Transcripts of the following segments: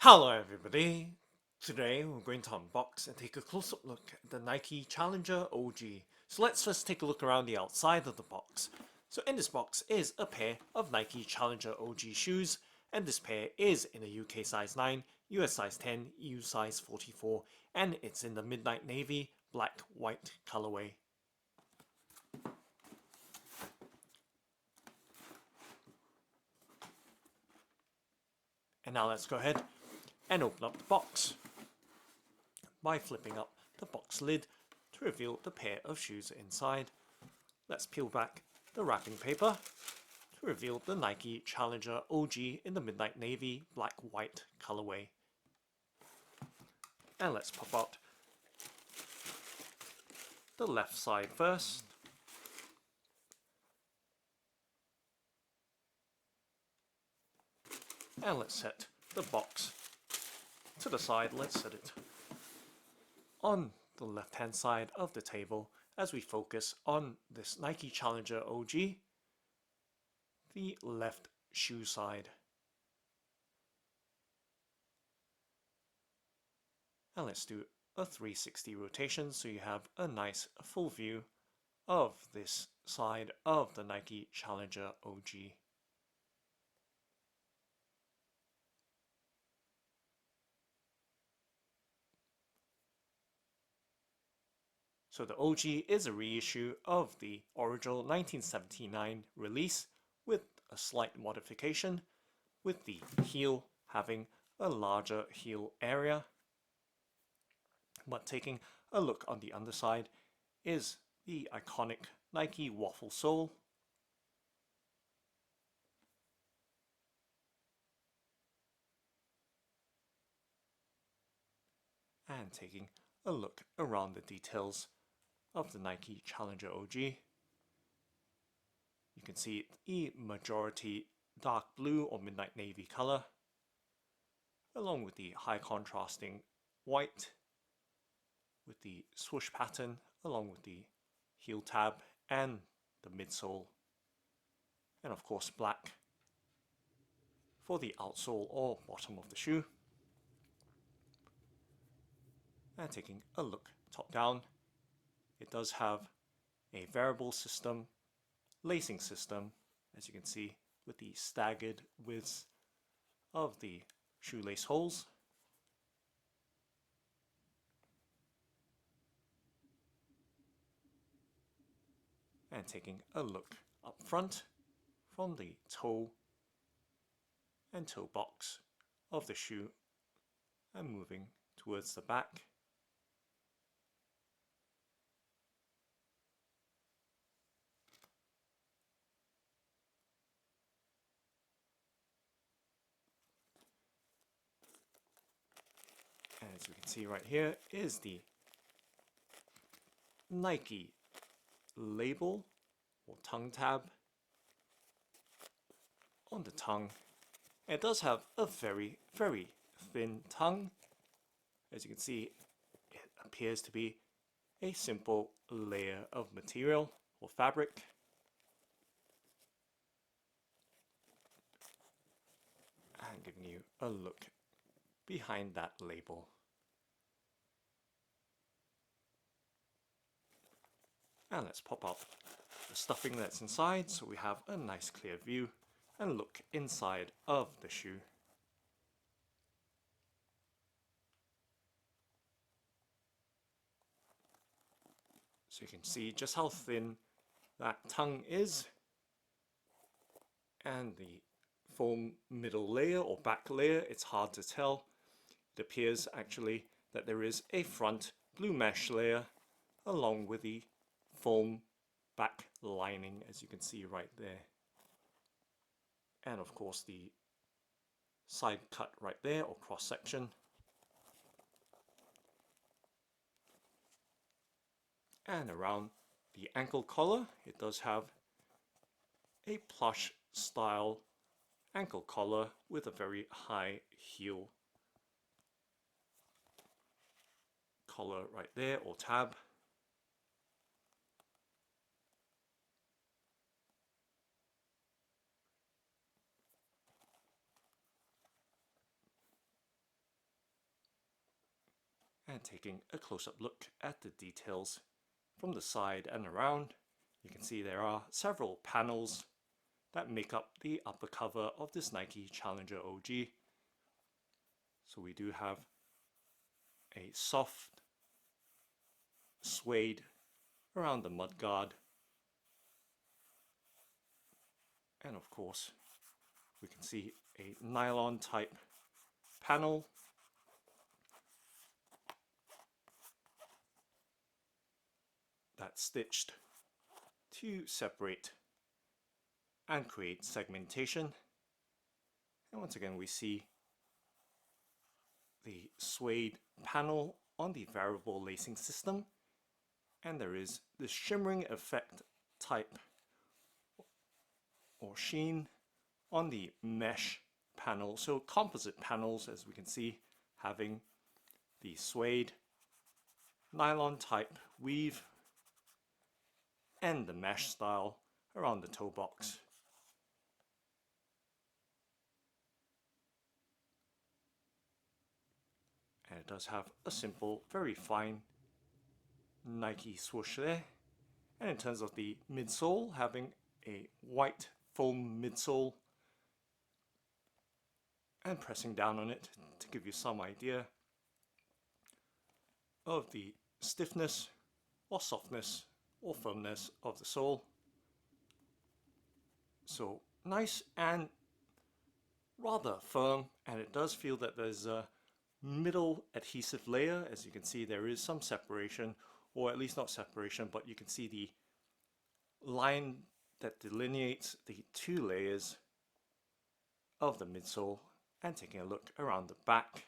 Hello everybody! Today we're going to unbox and take a close-up look at the Nike Challenger OG. So let's first take a look around the outside of the box. So in this box is a pair of Nike Challenger OG shoes, and this pair is in a UK size 9, US size 10, EU size 44, and it's in the midnight navy, black, white colorway. And now let's go ahead and open up the box by flipping up the box lid to reveal the pair of shoes inside. Let's peel back the wrapping paper to reveal the Nike Challenger OG in the midnight navy black white colorway. And let's pop out the left side first. And let's set the box to the side. Let's set it on the left hand side of the table as we focus on this Nike Challenger OG, the left shoe side. And let's do a 360 rotation so you have a nice full view of this side of the Nike Challenger OG. So the OG is a reissue of the original 1979 release with a slight modification, with the heel having a larger heel area. But taking a look on the underside is the iconic Nike Waffle sole. And taking a look around the details of the Nike Challenger OG. You can see the majority dark blue or midnight navy color, along with the high contrasting white with the swoosh pattern, along with the heel tab and the midsole, and of course black for the outsole or bottom of the shoe. And taking a look top down, it does have a variable system, lacing system, as you can see, with the staggered widths of the shoelace holes. And taking a look up front from the toe and toe box of the shoe and moving towards the back. And as we can see right here is the Nike label or tongue tab on the tongue. It does have a very thin tongue. As you can see, it appears to be a simple layer of material or fabric. And giving you a look behind that label. And let's pop out the stuffing that's inside so we have a nice clear view and look inside of the shoe. So you can see just how thin that tongue is, and the foam middle layer or back layer, it's hard to tell. It appears actually that there is a front blue mesh layer along with the foam back lining, as you can see right there. And of course the side cut right there or cross section. And around the ankle collar, it does have a plush style ankle collar with a very high heel collar right there or tab. And taking a close-up look at the details from the side and around, you can see there are several panels that make up the upper cover of this Nike Challenger OG. So we do have a soft suede around the mudguard, and of course we can see a nylon type panel that's stitched to separate and create segmentation. And once again we see the suede panel on the variable lacing system, and there is the shimmering effect type or sheen on the mesh panel. So composite panels, as we can see, having the suede, nylon type weave, and the mesh style around the toe box. And it does have a simple, very fine Nike swoosh there. And in terms of the midsole, having a white foam midsole and pressing down on it to give you some idea of the stiffness or softness or firmness of the sole. So nice and rather firm, and it does feel that there's a middle adhesive layer. As you can see, there is some separation, or at least not separation, but you can see the line that delineates the two layers of the midsole. And taking a look around the back,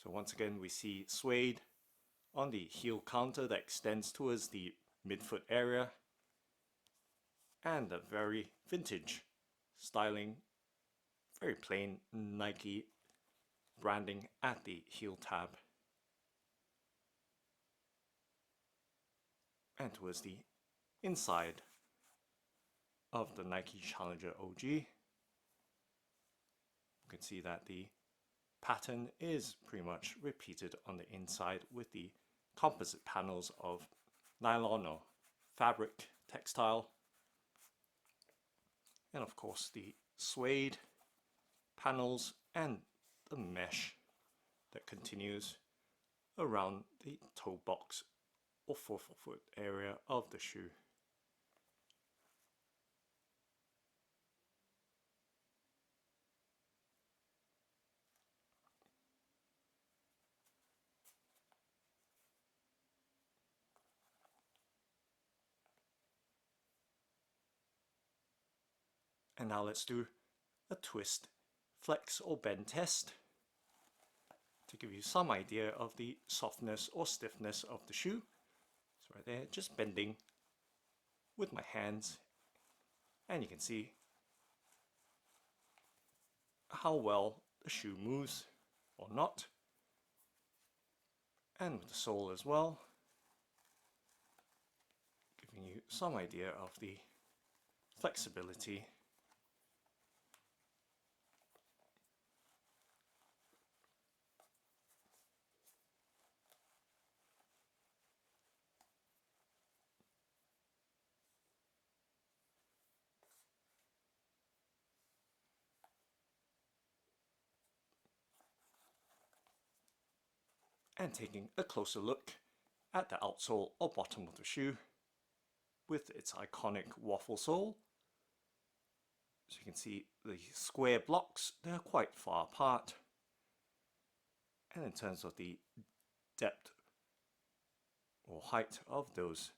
so once again we see suede on the heel counter that extends towards the midfoot area, and a very vintage styling, very plain Nike branding at the heel tab. And towards the inside of the Nike Challenger OG, you can see that the pattern is pretty much repeated on the inside with the composite panels of nylon or fabric textile, and of course the suede panels and the mesh that continues around the toe box or forefoot area of the shoe. And now let's do a twist, flex or bend test to give you some idea of the softness or stiffness of the shoe. So right there, just bending with my hands, and you can see how well the shoe moves or not, and with the sole as well, giving you some idea of the flexibility. And taking a closer look at the outsole or bottom of the shoe with its iconic waffle sole. So you can see the square blocks, they're quite far apart. And in terms of the depth or height of those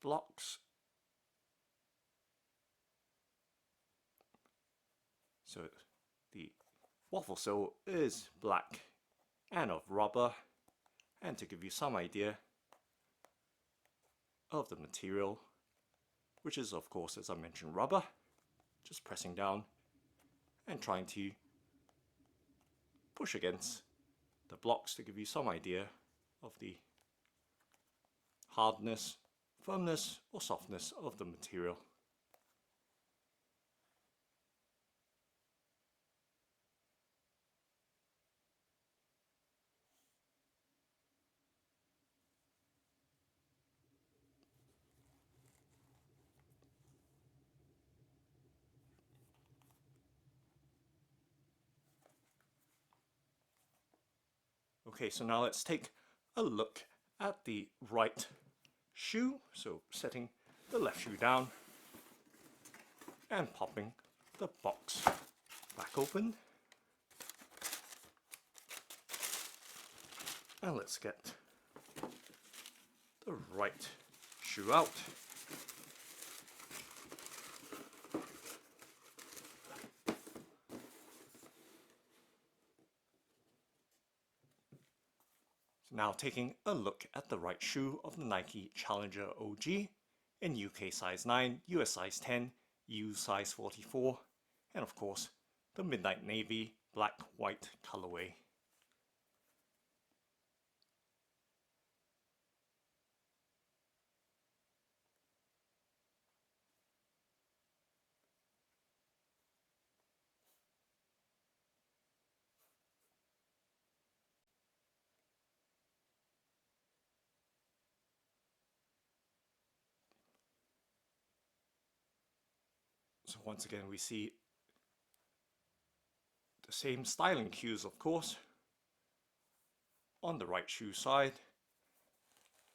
blocks, so the waffle sole is black and of rubber. And to give you some idea of the material, which is of course, as I mentioned, rubber, just pressing down and trying to push against the blocks to give you some idea of the hardness, firmness or softness of the material. Okay, so now let's take a look at the right shoe. So setting the left shoe down and popping the box back open. And let's get the right shoe out. Now taking a look at the right shoe of the Nike Challenger OG in UK size 9, US size 10, EU size 44, and of course the Midnight Navy black-white colorway. So once again we see the same styling cues, of course, on the right shoe side,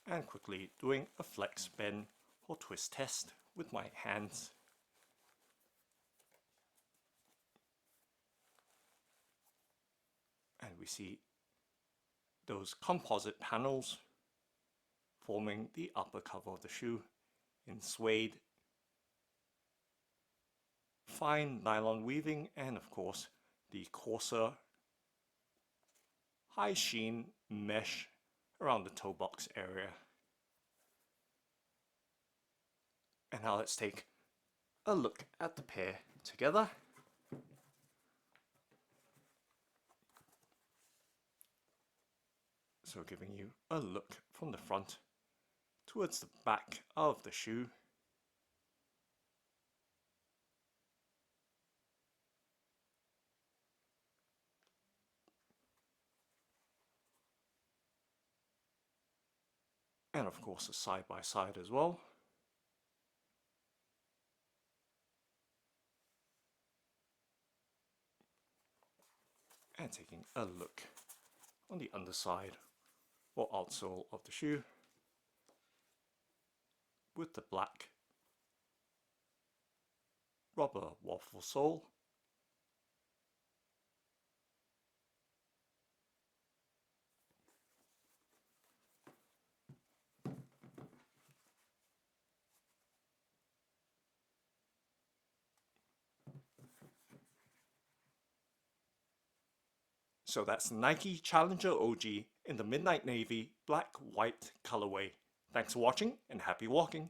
and quickly doing a flex, bend or twist test with my hands. And we see those composite panels forming the upper cover of the shoe in suede, fine nylon weaving, and of course the coarser high sheen mesh around the toe box area. And now let's take a look at the pair together. So giving you a look from the front towards the back of the shoe. And of course a side by side as well. And taking a look on the underside or outsole of the shoe with the black rubber waffle sole. So that's Nike Challenger OG in the Midnight Navy black-white colorway. Thanks for watching and happy walking!